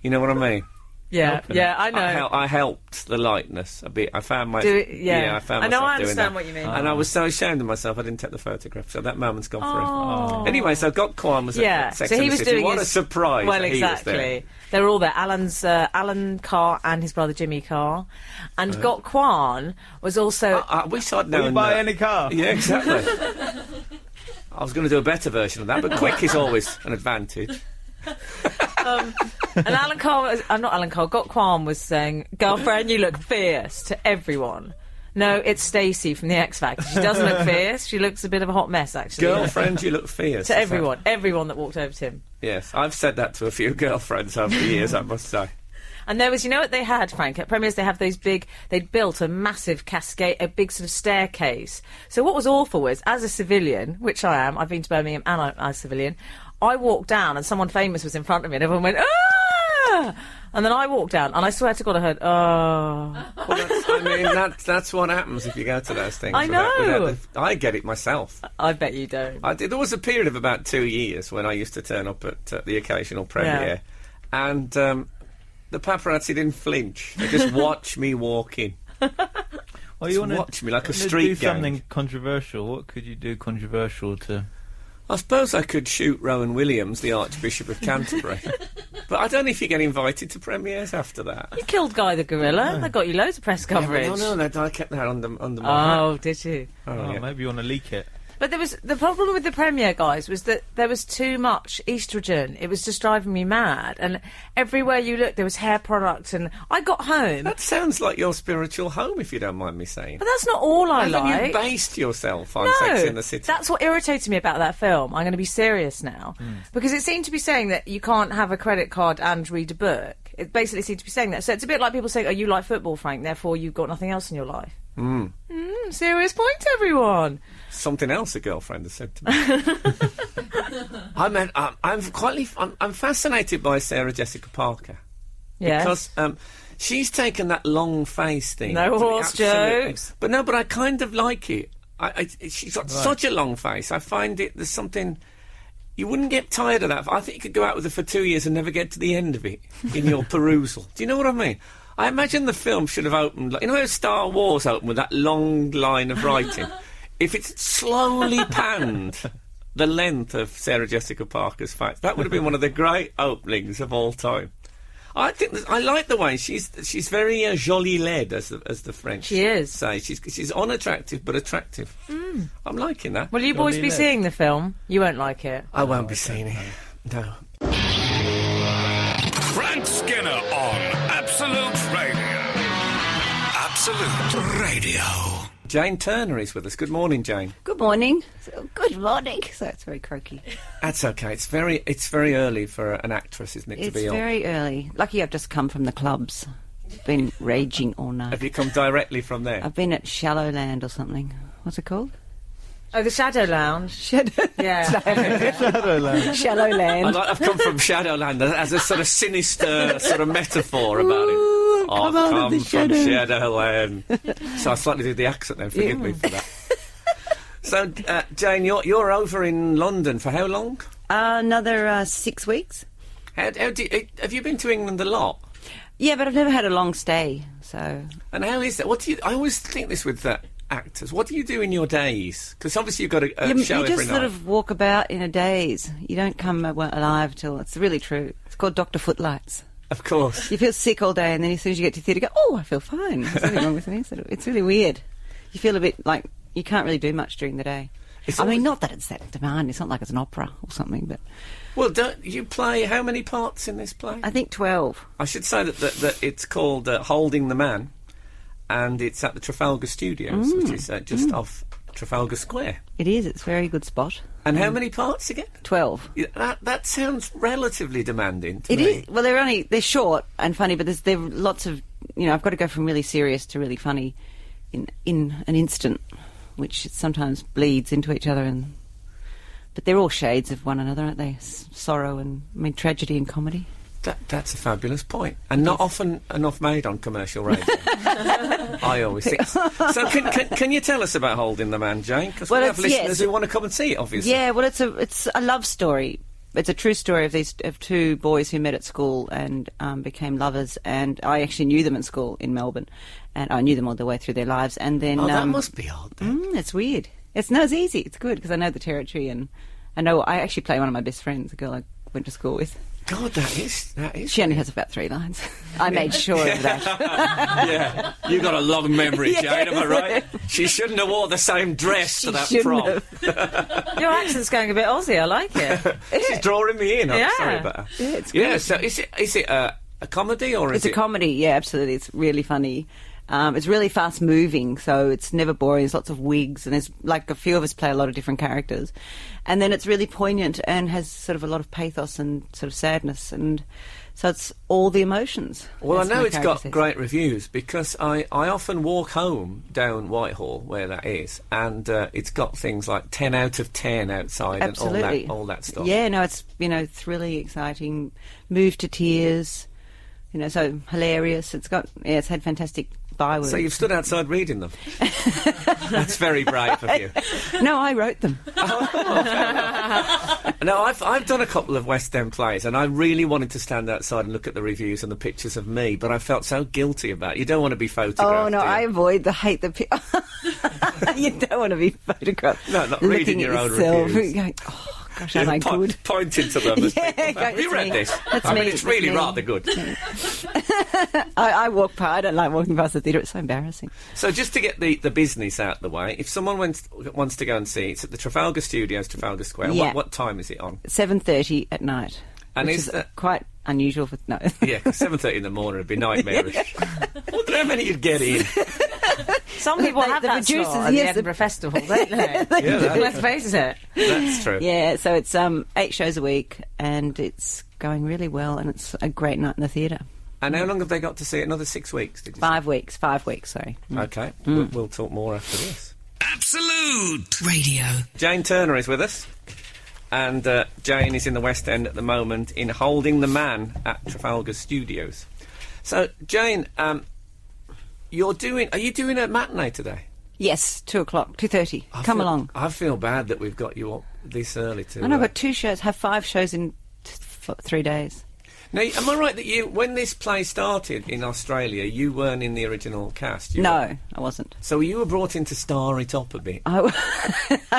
You know what I mean? Yeah, yeah, I know. I helped the likeness a bit. I found my... Do it- yeah. I found I know, myself I doing understand that. what you mean. And I was so ashamed of myself I didn't take the photograph, so that moment's gone Oh. through. Anyway, so Gok Kwan was at Sex so and he the was City. doing What his, a surprise Well, that he exactly. was there. They were all there. Alan Carr and his brother Jimmy Carr, and Gok Kwan was also. I wish I'd Will known you buy that. any car? Yeah, exactly. I was going to do a better version of that, but quick is always an advantage. And Alan Carr, not Alan Carr, Gok Kwan was saying, "Girlfriend, you look fierce," to everyone. No, it's Stacey from the X Factor. She doesn't look fierce. She looks a bit of a hot mess, actually. Girlfriend, you look fierce. To everyone that walked over to him. Yes, I've said that to a few girlfriends over the years, I must say. And there was, you know what they had, Frank? At premieres, they have those big, they'd built a massive cascade, a big sort of staircase. So what was awful was, as a civilian, which I am, I've been to Birmingham and I'm a civilian, I walked down and someone famous was in front of me and everyone went, "Ah!" And then I walked down and I swear to God I heard, "Oh." Well, that's what happens if you go to those things. I know. I get it myself. I bet you don't. There was a period of about 2 years when I used to turn up at the occasional premiere, and the paparazzi didn't flinch. They just watch me walk in. Well, you want to watch me like a do street something gang. controversial. What could you do controversial to? I suppose I could shoot Rowan Williams, the Archbishop of Canterbury. But I don't know if you get invited to premieres after that. You killed Guy the Gorilla. They got you loads of press coverage. No, I kept that under my Oh, hat. did you? Oh, Yeah. maybe you want to leak it. But there was the problem with the premiere, guys, was that there was too much estrogen. It was just driving me mad. And everywhere you looked, there was hair products. And I got home. That sounds like your spiritual home, if you don't mind me saying. But that's not all I Haven't like. you based yourself on No, Sex in the City? that's what irritated me about that film. I'm going to be serious now. Because it seemed to be saying that you can't have a credit card and read a book. It basically seemed to be saying that. So it's a bit like people saying, "Oh, you like football, Frank, therefore you've got nothing else in your life." Serious point, everyone. Something else a girlfriend has said to me. I'm fascinated by Sarah Jessica Parker. Yeah. Because she's taken that long face thing. No to the horse absolute- jokes. But I kind of like it. She's got such a long face. I find there's something... You wouldn't get tired of that. I think you could go out with her for 2 years and never get to the end of it in your perusal. Do you know what I mean? I imagine the film should have opened... you know how Star Wars opened with that long line of writing? If it's slowly panned the length of Sarah Jessica Parker's face, that would have been one of the great openings of all time. I think I like the way she's very jolie laide, as the French She is. say. She's unattractive but attractive. I'm liking that. Will you boys Johnny be Depp. seeing the film? You won't like it. I won't be seeing it. No. Frank Skinner on Absolute Radio. Absolute Radio. Jane Turner is with us. Good morning, Jane. Good morning. Good morning. So it's very croaky. That's okay. It's very early for an actress, isn't it, to It's be on? very early. Lucky I've just come from the clubs. Been raging all night. Have you come directly from there? I've been at Shallowland or something. What's it called? Oh, the Shadow Lounge. Shadow. Yeah. Shallowland. I've come from Shadowland as a sort of sinister sort of metaphor about it. come out of the from shadow. Shadowland. So I slightly did the accent then. Forgive me for that. So, Jane, you're over in London for how long? Another 6 weeks. Have you been to England a lot? Yeah, but I've never had a long stay, so... And how is that? I always think this with actors. What do you do in your days? Because obviously you've got a show you every just night. sort of walk about in a daze. You don't come alive till... It's really true. It's called Dr. Footlights. Of course. You feel sick all day, and then as soon as you get to theatre, you go, oh, I feel fine. There's nothing wrong with me. It's really weird. You feel a bit like you can't really do much during the day. I mean, not that it's that demand. It's not like it's an opera or something, but... Well, don't you play how many parts in this play? I think 12. I should say that it's called Holding the Man, and it's at the Trafalgar Studios, which is just off Trafalgar Square. It is. It's a very good spot. And how many parts again? 12. Yeah, that sounds relatively demanding to It me. is. Well, they're short and funny, but there are lots of... I've got to go from really serious to really funny in an instant, which sometimes bleeds into each other. But they're all shades of one another, aren't they? Sorrow and, tragedy and comedy. That's a fabulous point. And not often enough made on commercial radio. I always think. So can you tell us about Holding the Man, Jane? Because we have listeners who want to come and see it, obviously. Yeah, well, it's a love story. It's a true story of two boys who met at school and became lovers. And I actually knew them at school in Melbourne, and I knew them all the way through their lives. And then that must be odd. Then. It's weird. It's easy. It's good because I know the territory, and I actually play one of my best friends, a girl I went to school with. God, that is. She only has about 3 lines. I made sure of that. Yeah, you got a long memory, Jane. Am I right? She shouldn't have wore the same dress to that prom. Your accent's going a bit Aussie. I like it. She's drawing me in. I'm sorry about her. Yeah, it's good. Yeah. So is it a comedy or It's a comedy. Yeah, absolutely. It's really funny. It's really fast moving, so it's never boring. There's lots of wigs, and there's like a few of us play a lot of different characters. And then it's really poignant and has sort of a lot of pathos and sort of sadness, and so it's all the emotions. Well, I know it's got says. great reviews because I often walk home down Whitehall, where that is, and it's got things like 10 out of 10 outside Absolutely. and all that stuff. Yeah, no, it's thrilling, exciting, moved to tears, so hilarious. It's had fantastic bywords. So you've stood outside reading them. That's very brave of you. No, I wrote them. No, I've done a couple of West End plays, and I really wanted to stand outside and look at the reviews and the pictures of me, but I felt so guilty about it. You don't want to be photographed. Oh no, I avoid the you don't want to be photographed. No, not looking reading your at own yourself, reviews. Going, oh gosh, am I good? Pointing to them. As Yeah, people, have you read me. this? That's I me, mean, it's that's really me. rather good. I walk past. I don't like walking past the theatre. It's so embarrassing. So just to get the business out of the way, if someone wants to go and see it, it's at the Trafalgar Studios, Trafalgar Square. Yeah. What time is it on? 7:30 at night. And which is is that- quite unusual for no. Yeah, 7:30 in the morning would be nightmarish. I wonder how many you'd get in. Some people have the that producers, slot at the yes, Edinburgh Festival, don't they? Yeah, Let's face it. that's true. Yeah, so it's 8 shows a week, and it's going really well, and it's a great night in the theatre. And how long have they got to see it? Another 6 weeks, did you 5 weeks. 5 weeks. Sorry. say? Okay, we'll talk more after this. Absolute Radio. Jane Turner is with us. And Jane is in the West End at the moment in Holding the Man at Trafalgar Studios. So, Jane, are you doing a matinee today? Yes, 2:00, 2:30. Come along. I feel bad that we've got you up this early to... I know, I've got 2 shows. Have 5 shows in 3 days. Now, am I right that when this play started in Australia, you weren't in the original cast? No, I wasn't. So you were brought in to star it up a bit? I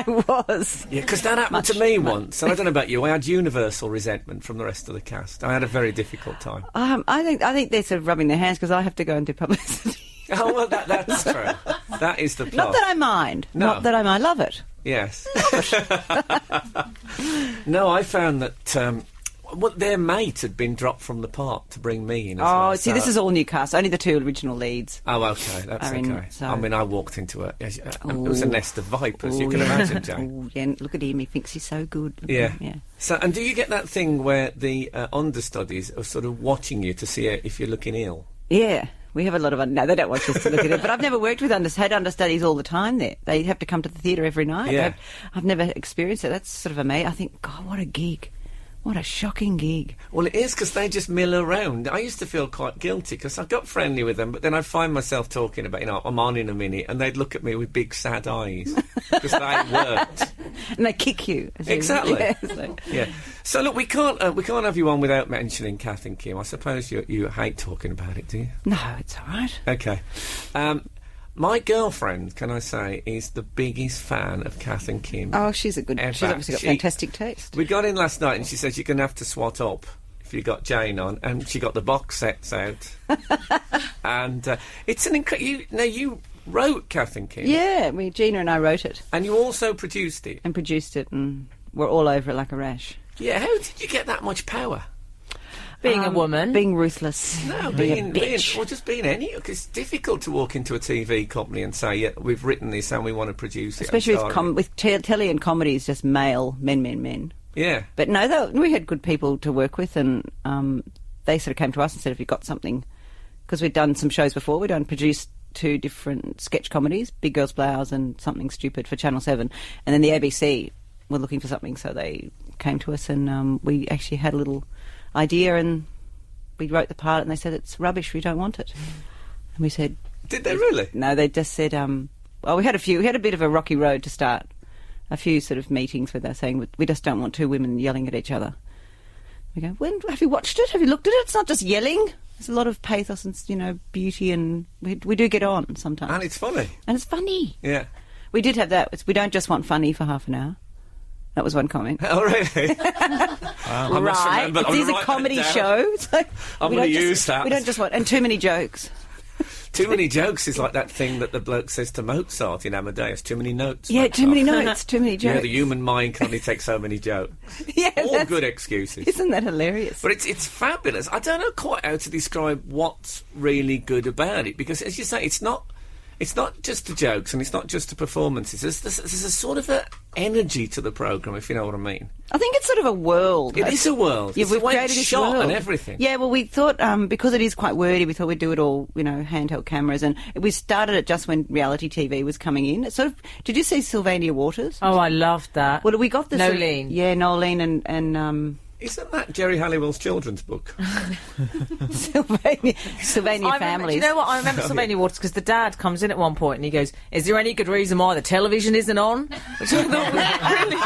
was. Yeah, because that happened to me once. And I don't know about you, I had universal resentment from the rest of the cast. I had a very difficult time. I think they're sort of rubbing their hands because I have to go and do publicity. Oh, well, that's true. That is the plot. Not that I mind. No. Not that I mind. I love it. Yes. No, I found that their mate had been dropped from the part to bring me in as well. Oh, see, this is all new cast. Only the 2 original leads. Oh, okay, that's I mean, okay. so- I mean, I walked into it was a nest of vipers, you can imagine, Jane. Oh, yeah, look at him. He thinks he's so good. Yeah. Yeah. So, and do you get that thing where the understudies are sort of watching you to see if you're looking ill? Yeah. We have a lot of... No, they don't watch us to look at it. But I've never worked with had understudies all the time there. They have to come to the theatre every night. Yeah. I've never experienced it. That's sort of amazing. I think, God, what a gig. What a shocking gig. Well, it is, because they just mill around. I used to feel quite guilty because I got friendly with them, but then I'd find myself talking about, I'm on in a minute, and they'd look at me with big sad eyes because they worked. And they kick you. Exactly. Yeah, so. Yeah. So look, we can't have you on without mentioning Kath and Kim. I suppose you hate talking about it, do you? No, it's all right. Okay. My girlfriend, can I say, is the biggest fan of Kath and Kim. Oh, she's a good... ever. She's obviously got fantastic taste. We got in last night and she said you're going to have to swat up if you got Jane on, and she got the box sets out. And it's an incredible... You wrote Kath and Kim. Yeah, Gina and I wrote it. And you also produced it. And produced it, and we're all over it like a rash. Yeah, how did you get that much power? Being a woman. Being ruthless. No, being a bitch. or just being any... Because it's difficult to walk into a TV company and say, yeah, we've written this and we want to produce it. Especially with telly and comedy is just male, men. Yeah. But no, we had good people to work with, and they sort of came to us and said, have you got something? Because we'd done some shows before. We'd produced 2 different sketch comedies, Big Girls Blouse and Something Stupid for Channel 7. And then the ABC were looking for something, so they came to us, and we actually had a little idea, and we wrote the part, and they said, it's rubbish, we don't want it. And we said... Did they really? No, they just said, well, we had a bit of a rocky road to start. A few sort of meetings where they're saying, we just don't want 2 women yelling at each other. We go, have you watched it? Have you looked at it? It's not just yelling. There's a lot of pathos and, beauty, and we do get on sometimes. And it's funny. And it's funny. Yeah. We did have that. We don't just want funny for half an hour. That was one comment. Oh, really? Wow. Right. It is a comedy show. It's like, I'm going to use that. We don't just want... And too many jokes. Too many jokes is like that thing that the bloke says to Mozart in Amadeus. Too many notes. Yeah, too many notes, too many jokes. Yeah, the human mind can only take so many jokes. Yeah, all good excuses. Isn't that hilarious? But it's fabulous. I don't know quite how to describe what's really good about it, because, as you say, it's not just the jokes and it's not just the performances. There's a sort of a energy to the programme, if you know what I mean. I think it's sort of a world. It is a world. Yeah, it's we've the way created it's this shot world. and everything. Yeah, well, we thought, because it is quite wordy, we thought we'd do it all, handheld cameras. And we started it just when reality TV was coming in. It's sort of, did you see Sylvania Waters? Oh, I loved that. Well, we got this... Nolene. Yeah, Nolene and Isn't that Jerry Halliwell's children's book? Sylvania Do Families. you know what? I remember Sylvania Waters because the dad comes in at one point and he goes, "Is there any good reason why the television isn't on?" Which I thought was brilliant.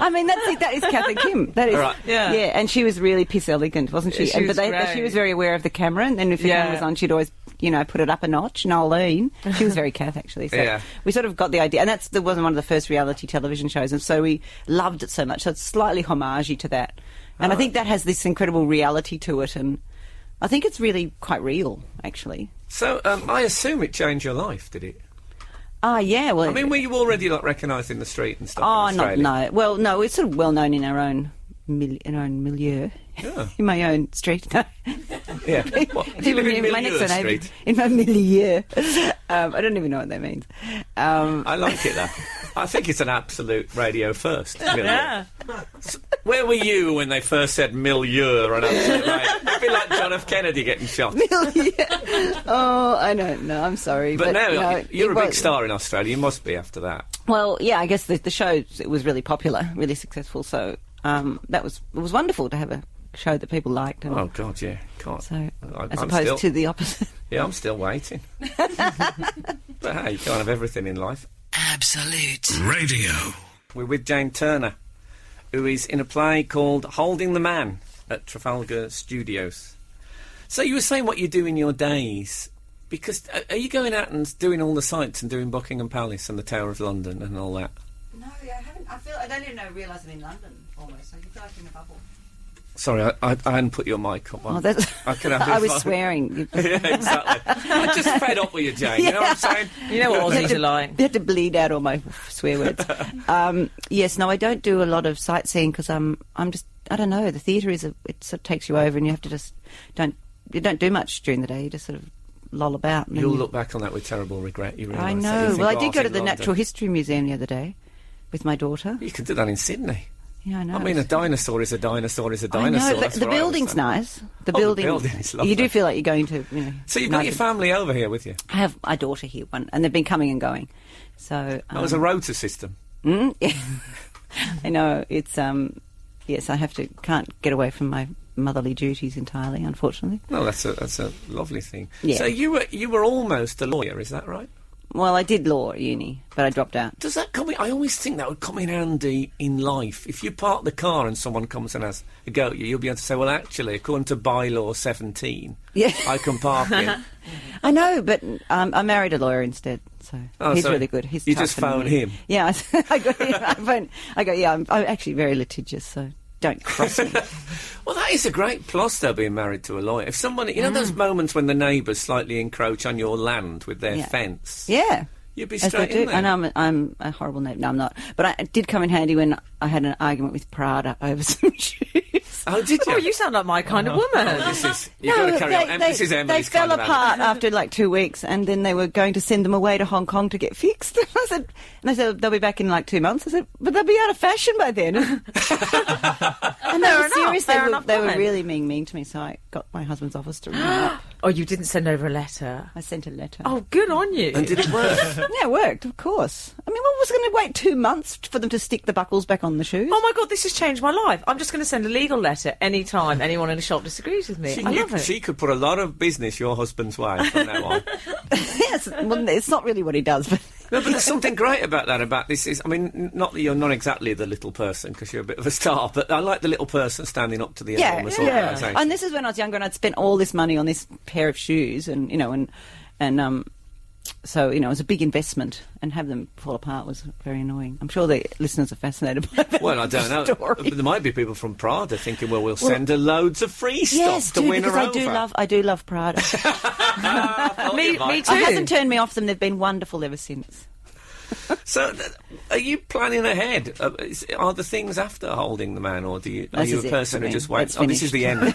I mean, that is Kath and Kim. That is, Right. yeah. And she was really piss elegant, wasn't she? Yeah, she was great. She was very aware of the camera, and then if the camera was on, she'd always, put it up a notch. Nolene, she was very Kath, actually. So Yeah. we sort of got the idea, and that wasn't one of the first reality television shows, and so we loved it so much. So it's slightly homagey to that. And I think that has this incredible reality to it, and I think it's really quite real, actually. So, I assume it changed your life, did it? Yeah, well... I mean, were you already, recognised in the street and stuff in no. Australia? Well, no, it's sort of well known in our own milieu. Yeah. In my own street. No. Yeah. What, do you live in my Milieu next door neighbour, Street? in my milieu. I don't even know what that means. I like it, though. I think it's an absolute radio first. Yeah. So, where were you when they first said milieu on absolute radio? It'd be like John F. Kennedy getting shot. Milieu. Oh, I don't know. I'm sorry. But now, no, you're a big star in Australia. You must be after that. Well, yeah, I guess the show, it was really popular, really successful, so it was wonderful to have a show that people liked. And Oh, God, yeah. God. so, I'm as opposed still- to the opposite. Yeah, I'm still waiting. But hey, you can't have everything in life. Absolute Radio. We're with Jane Turner, who is in a play called Holding the Man at Trafalgar Studios. So you were saying what you do in your days, because are you going out and doing all the sights and doing Buckingham Palace and the Tower of London and all that? No, I haven't. I don't even realise I'm in London, almost. So you feel like in a bubble. Sorry, I hadn't put your mic up. Oh, that's... I was swearing. Yeah, exactly. I just fed up with you, Jane. You know what I'm saying? You know what Aussies are like. They had to bleed out all my swear words. Yes, no, I don't do a lot of sightseeing because I'm just, I don't know, the theatre it sort of takes you over and you have to just, you don't do much during the day, you just sort of loll about. And You'll look back on that with terrible regret. You realise I that. You know. think, Well, I "Oh, did was go to in the London." Natural History Museum the other day with my daughter. You could do that in Sydney. Yeah, I know. I mean, a dinosaur is a dinosaur is a I dinosaur. know, That's the what I would building's say. nice. The Oh, building, the building is lovely. You do feel like you're going to, So you've got your family over here with you? I have my daughter here, and they've been coming and going. So That was a rota system. Yeah. I know, it's Yes, I can't get away from my motherly duties entirely, unfortunately. No, that's a lovely thing. Yeah. So you were almost a lawyer, is that right? Well, I did law at uni, but I dropped out. Does that come in? I always think that would come in handy in life. If you park the car and someone comes and has a go at you, you'll be able to say, well, actually, according to bylaw 17, Yeah. I can park it. I know, but I married a lawyer instead, so he's really good. He's you tough just and phone really- him? Yeah, I'm actually very litigious, so don't cross me. Well, that is a great plus, though, being married to a lawyer. If somebody, you know those moments when the neighbours slightly encroach on your land with their Yeah. fence? Yeah. You'd be As they straight do. in there. I know I'm a horrible neighbour. No, I'm not. But it did come in handy when I had an argument with Prada over some shoes. Oh, did you? Oh, you sound like my kind of woman. You've got to carry on. This is they Emily's fell kind of apart after like 2 weeks, and then they were going to send them away to Hong Kong to get fixed. And they said they'll be back in like 2 months. I said, but they'll be out of fashion by then. And they were serious. Fair They enough were comment. really mean to me. So I got my husband's office to ring them up. Oh, you didn't send over a letter. I sent a letter. Oh, good on you. And did it work? Yeah, it worked, of course. I mean, what was going to wait 2 months for them to stick the buckles back on the shoes? Oh my God, this has changed my life. I'm just going to send a legal letter anytime anyone in a shop disagrees with me. I love it. She could put a lot of business your husband's way from now on. Yes, well, it's not really what he does, but No, but there's something great about that, about this is, I mean, not that you're not exactly the little person, because you're a bit of a star, but I like the little person standing up to the enormous organisation. And this is when I was younger and I'd spent all this money on this pair of shoes and, so, it was a big investment, and have them fall apart was very annoying. I'm sure the listeners are fascinated by that. Well, I don't know. story. There might be people from Prada thinking, well, we'll send her loads of free stuff to win her because over. I do love Prada. Me too. It hasn't turned me off them. They've been wonderful ever since. So, are you planning ahead? Are there things after Holding the Man, or are you a This is it person for who me. just waits? It's Oh, this is the end.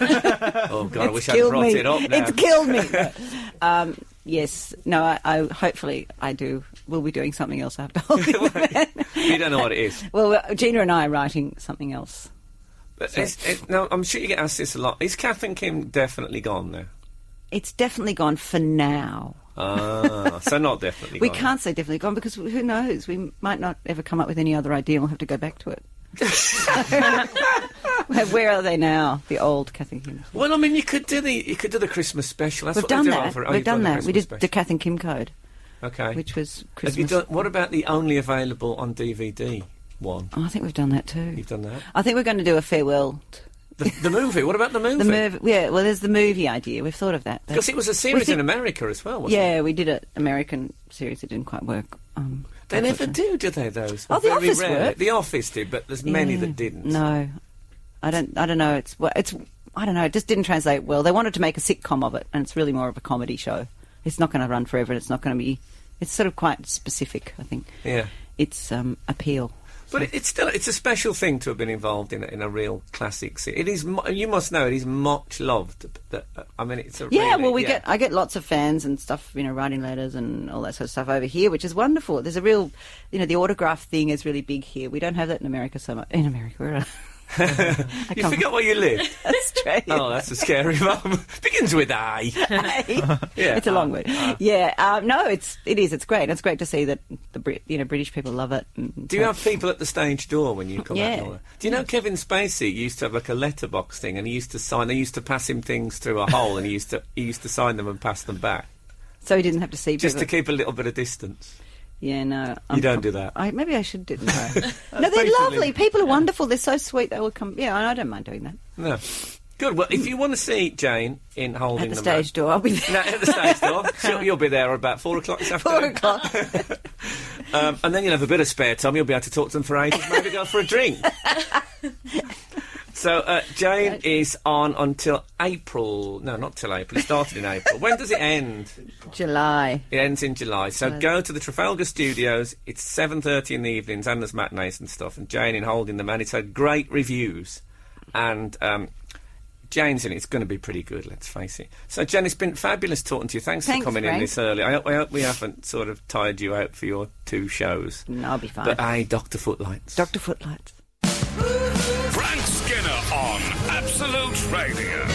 Oh, God, I wish I'd brought it up now. It's killed me. Yes. No, I hopefully I do. We'll be doing something else after Holding the Man. You don't know what it is. Well, Gina and I are writing something else. No, I'm sure you get asked this a lot. Is Kath and Kim definitely gone now? It's definitely gone for now. Ah, so not definitely We gone. can't say definitely gone because who knows? We might not ever come up with any other idea and we'll have to go back to it. Where are they now? The old Kath and Kim. Well, I mean, you could do the Christmas special. That's We've what done they do that. over- oh, We've you've done the that. We Christmas did the special. Kath and Kim Code, Okay. which was Christmas. Have you done? What about the only available on DVD one? Oh, I think we've done that too. You've done that. I think we're going to do a farewell. The movie. What about the movie? The movie. Yeah, well, there's the movie idea. We've thought of that. Because it was a series in America as well, wasn't it? Yeah, we did an American series that didn't quite work. They never unfortunately. do they? Those. Oh, The Very Office rare. worked. The Office did, but there's many Yeah. that didn't. No, I don't know. I don't know. It just didn't translate well. They wanted to make a sitcom of it, and it's really more of a comedy show. It's not going to run forever. And it's not going to be. It's sort of quite specific, I think. Yeah. Its appeal. But it's a special thing to have been involved in a real classic series. It is. You must know it is much loved. I mean, it's a Yeah, really, well, I get lots of fans and stuff, writing letters and all that sort of stuff over here, which is wonderful. There's a real, the autograph thing is really big here. We don't have that in America so much. In America, we're You forgot where you live. Australia. Oh, that's a scary moment. Begins with A. Yeah. It's a long word. No, it is. It's great. It's great to see that the British people love it. And Do you have people at the stage door when you come out? Yeah. And all that? Do you know Kevin Spacey used to have like a letterbox thing, and he used to sign. They used to pass him things through a hole, and he used to sign them and pass them back, so he didn't have to see just people. to keep a little bit of distance. Yeah, no. You don't do that. Maybe I should do that. No, they're Basically. lovely. People are wonderful. They're so sweet. They will come. Yeah, I don't mind doing that. No. Good. Well, if you want to see Jane in Holding At the the stage door, I'll be Man, there. no, at the stage door, you'll be there about 4 o'clock this 4 afternoon. o'clock. And then you'll have a bit of spare time. You'll be able to talk to them for ages. Maybe go for a drink. So Jane is on until April. No, not till April. It started in April. When does it end? July. It ends in July. So go to the Trafalgar Studios. It's 7:30 in the evenings, and there's matinees and stuff. And Jane in Holding the Man. It's had great reviews, and Jane's in it. It's going to be pretty good. Let's face it. So Jen, it's been fabulous talking to you. Thanks for coming in Frank. this early. I hope we haven't sort of tired you out for your 2 shows. No, I'll be fine. But hey, Dr. Footlights. Dr. Footlights. Frank Skinner on Absolute Radio.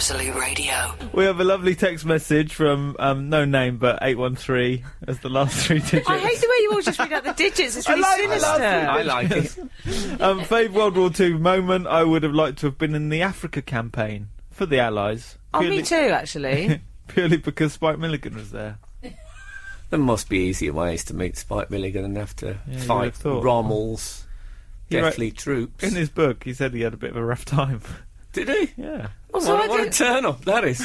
Absolute Radio. We have a lovely text message from no name but 813 as the last 3 digits. I hate the way you all just read out the digits. It's really sinister. I like it. Fave World War II moment. I would have liked to have been in the Africa campaign for the Allies. Oh, me too, actually. Purely because Spike Milligan was there. There must be easier ways to meet Spike Milligan than have to you would fight have thought. Rommel's He wrote- deathly troops. In his book, he said he had a bit of a rough time. Did he? Yeah. Also, What a turn up that is.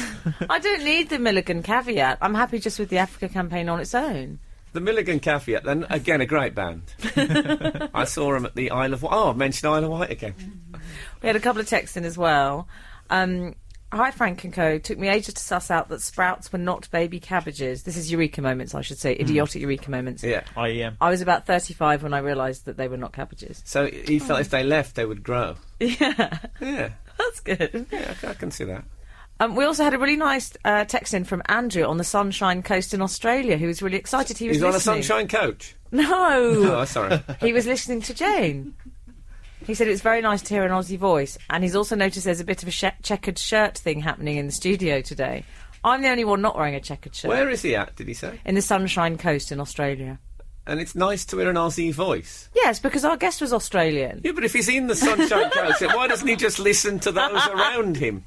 I don't need the Milligan caveat. I'm happy just with the Africa campaign on its own. The Milligan Caveat, then, again, a great band. I saw him at the Isle of Wight. Oh, I've mentioned Isle of Wight again. We had a couple of texts in as well. Hi, Frank and Co. Took me ages to suss out that sprouts were not baby cabbages. This is eureka moments, I should say. Idiotic eureka moments. Yeah. IEM. I was about 35 when I realised that they were not cabbages. So he felt if they left, they would grow. Yeah, Yeah. that's good. Yeah, I can see that. We also had a really nice text in from Andrew on the Sunshine Coast in Australia, who was really excited. He was He's on a listening. Sunshine Coach. No, Oh, sorry. he was listening to Jane. He said it's very nice to hear an Aussie voice, and he's also noticed there's a bit of a checkered shirt thing happening in the studio today. I'm the only one not wearing a checkered shirt. Where is he at, did he say? In the Sunshine Coast in Australia. And it's nice to hear an Aussie voice. Yes, because our guest was Australian. Yeah, but if he's in the Sunshine Coast, why doesn't he just listen to those around him?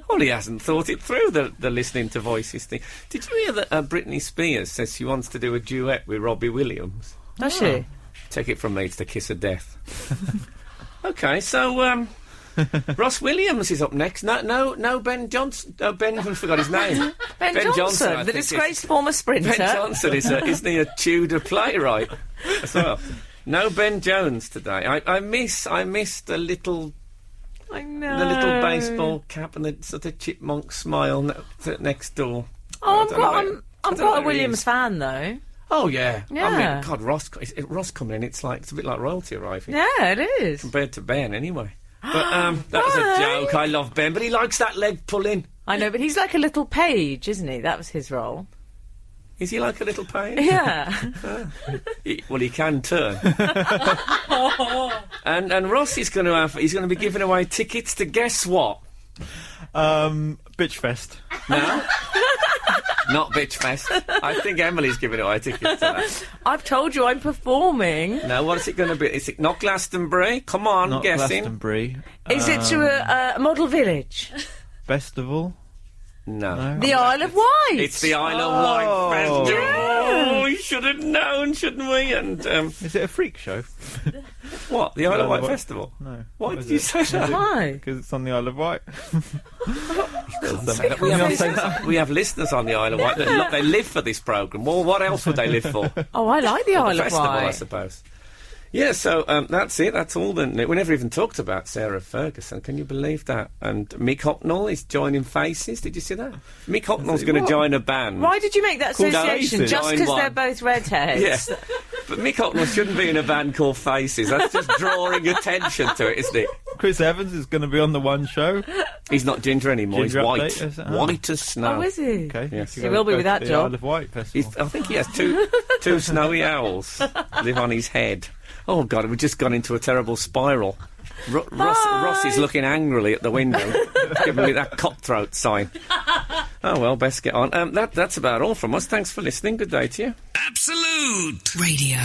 Well, he hasn't thought it through, the listening to voices thing. Did you hear that Britney Spears says she wants to do a duet with Robbie Williams? Does she? Take it from me, it's the kiss of death. Okay, so Ross Williams is up next. No, Ben Johnson. Ben, I forgot his name. Ben I Johnson, the think disgraced former sprinter. Ben Johnson isn't he a Tudor playwright as well? No Ben Jones today. I miss the little I know. the little baseball cap and the sort of chipmunk smile next door. Oh, I don't know I'm where quite a he Williams is. fan, though. Oh yeah. I Yeah. mean, God, Ross coming in. It's a bit like royalty arriving. Yeah, it is. Compared to Ben, anyway. But that was a joke. I love Ben, but he likes that leg pulling. I know, but he's like a little page, isn't he? That was his role. Is he like a little page? Yeah. He can turn. and Ross is going to be giving away tickets to guess what? Bitchfest. No. Not Bitchfest. I think Emily's giving away tickets to that. I've told you I'm performing. No, what is it going to be? Is it not Glastonbury? Come on, Not guessing. Glastonbury. Is it to a model village? Festival. No. The Isle of Wight. It's the Isle of Wight Festival. Yeah. Oh, we should have known, shouldn't we? And Is it a freak show? what? The Isle of Wight Wight- Festival? No. Why What did is you it? say that? Why? Because it's on the Isle of Wight. Say that. We have listeners on the Isle of Wight that they live for this programme. Well, what else would they live for? Oh, I like the Isle of Festival, I Wight. suppose. Yeah, so that's it. That's all. We never even talked about Sarah Ferguson. Can you believe that? And Mick Hucknall is joining Faces. Did you see that? Mick Hucknall's going to join a band. Why did you make that Called association? Faces. Just Join because one. they're both redheads? Yeah. But Mick Hucknall shouldn't be in a band called Faces. That's just drawing attention to it, isn't it? Chris Evans is going to be on the one show. He's not ginger anymore. Ginger He's white. update, is it? Oh. White as snow. Oh, is he? Okay. Yes. you He gotta will be go with to that the job. Isle of Wight Festival. I think he has two snowy owls live on his head. Oh, God, we've just gone into a terrible spiral. Ross is looking angrily at the window, giving me that cutthroat sign. Oh, well, best get on. That's about all from us. Thanks for listening. Good day to you. Absolute Radio.